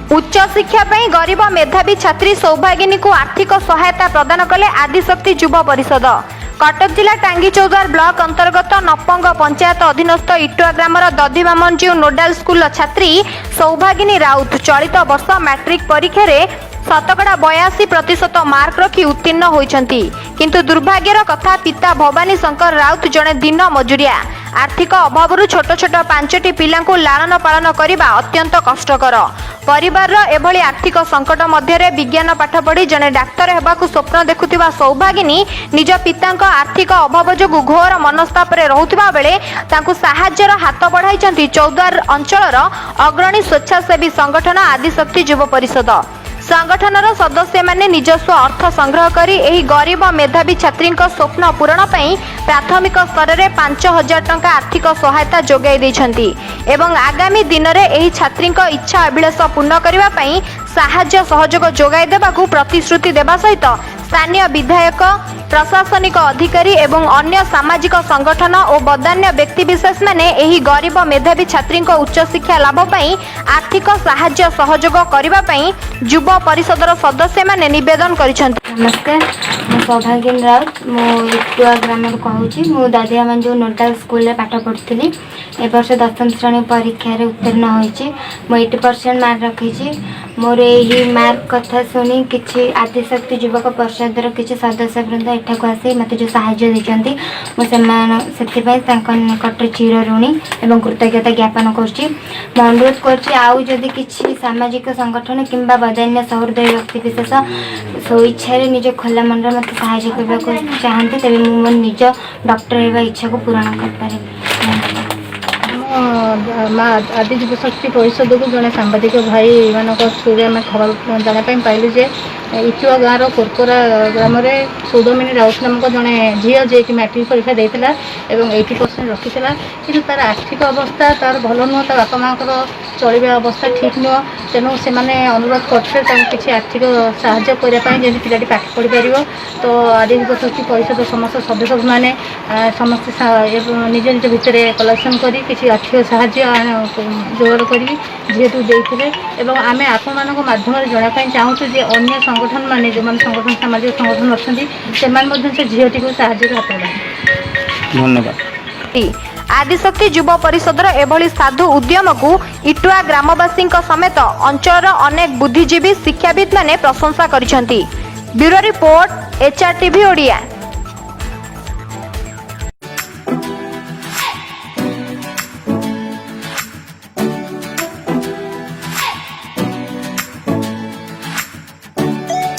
उच्च शिक्षा ପାଇଁ गरीब मेधावी छात्री सौभागिनी को आर्थिक सहायता प्रदान कले आदिशक्ति युवा परिषद। कटक जिला टांगी चौद्वार ब्लॉक अंतर्गत नपंग पंचायत अधीनस्थ इटुआ ग्रामर दधिमामंजू नोडाल स्कूल छात्री सौभागिनी राउत चलित वर्ष मैट्रिक परीक्षा रे शतकड़ा 82% मार्क रखी उत्तीर्ण होइछंती। किंतु दुर्भाग्यर कथा पिता भवानी शंकर राउत जड़े दिन मजुरिया आर्थिक अभाव छोट छोट 5टी पिला लालन पालन करने अत्यंत कष्टकर। परिवार एभली आर्थिक संकट मध्य विज्ञान पाठ पढ़ी जड़े डाक्तर होगाकू स्वप्न देखुवा सौभागिनी निज पिता आर्थिक अभाव जो घोर मनस्ताप रोकता बेले साहाय्यर हाथ बढ़ाई चौद्वार अंचल अग्रणी स्वेच्छासेवी संगठन आदिशक्ति युवा परिषद। संगठनर सदस्य माने निजस्व अर्थ संग्रह करी एही गरीब मेधावी छात्री स्वप्न पूरण पई प्राथमिक स्तर में 5,000 टंका आर्थिक सहायता जोगाई दैछंती एवं आगामी दिन में एही छात्री इच्छा अभिलाष पूर्ण करने पई साहाय्य सहयोग जोगाई देबाकू प्रतिश्रुति देबा सहित स्थानीय विधायक प्रशासनिक अधिकारी एवं अन्य सामाजिक संगठन और बदान्य व्यक्तिविशेष माने एही गरीब मेधावी छात्री उच्च शिक्षा लाभ पई आर्थिक साहाय्य सहयोग करने पई युवा परिषदर सदस्य माने निवेदन करिसेंती। नमस्कार, मैं सौभागिनी राउत इटुआ ग्राम कहूँ। मु दधिमामंजू नोडाल स्कूल पाठ पढ़ुली। ए वर्ष 10वीं श्रेणी परीक्षा उत्तीर्ण होती। 80% मार्क रखी। मोर यही मार्क कथा शुणी किसी आदिशक्ति युवक परिषदर किसी सदस्य वृंद एठाक आसी मत जो साहाय्य देते मुझे निकट चिर ऋणी और कृतज्ञता ज्ञापन करुच्ची। आउ जदि किसी सामाजिक संगठन किंबा बदान्य सहृदय व्यक्तिविशेष स्वेच्छा निज खोला मन में मत साहाय्य करने चाहते तेरे मो निज डॉक्टर होगा इच्छा को पूरण कर आदि युवा शक्ति परिषद को जड़े सांबादिक भाई मान थ्रु आम खबर जानापी पाइलु जे इटुआ गाँव कोरकोरा ग्राम सौदामिनी राउत नामक जड़े झील जी मैट्रिक परीक्षा देता और 80% रखी कि तार आर्थिक अवस्था तार भल नुह बापा माँ चलवा अवस्था ठीक नुह तेणु से अनुरोध करते किसी आर्थिक साहाय्य करने पिला पाठ पढ़ी पार। तो आदि युवा शक्ति परिषद समस्त सदस्य मैंने समस्त निज निज भितर कलेक्शन कर किसी आर्थिक साहाय्य जोगाड़ कर जेहेतु देते आम आप माध्यम जानापी चाहूँ जे अन्य संगठन माने जो संगठन सामाजिक संगठन अच्छा से झीटी को साहाय्य हाथ बढ़ाए। धन्यवाद। आदिशक्ति युवा परिषदर एभली साधु उद्यम को इटुआ ग्रामवासी समेत अंचल अनेक बुद्धिजीवी शिक्षाविद माने प्रशंसा करिसेंती। Bureau report HRTV Odia.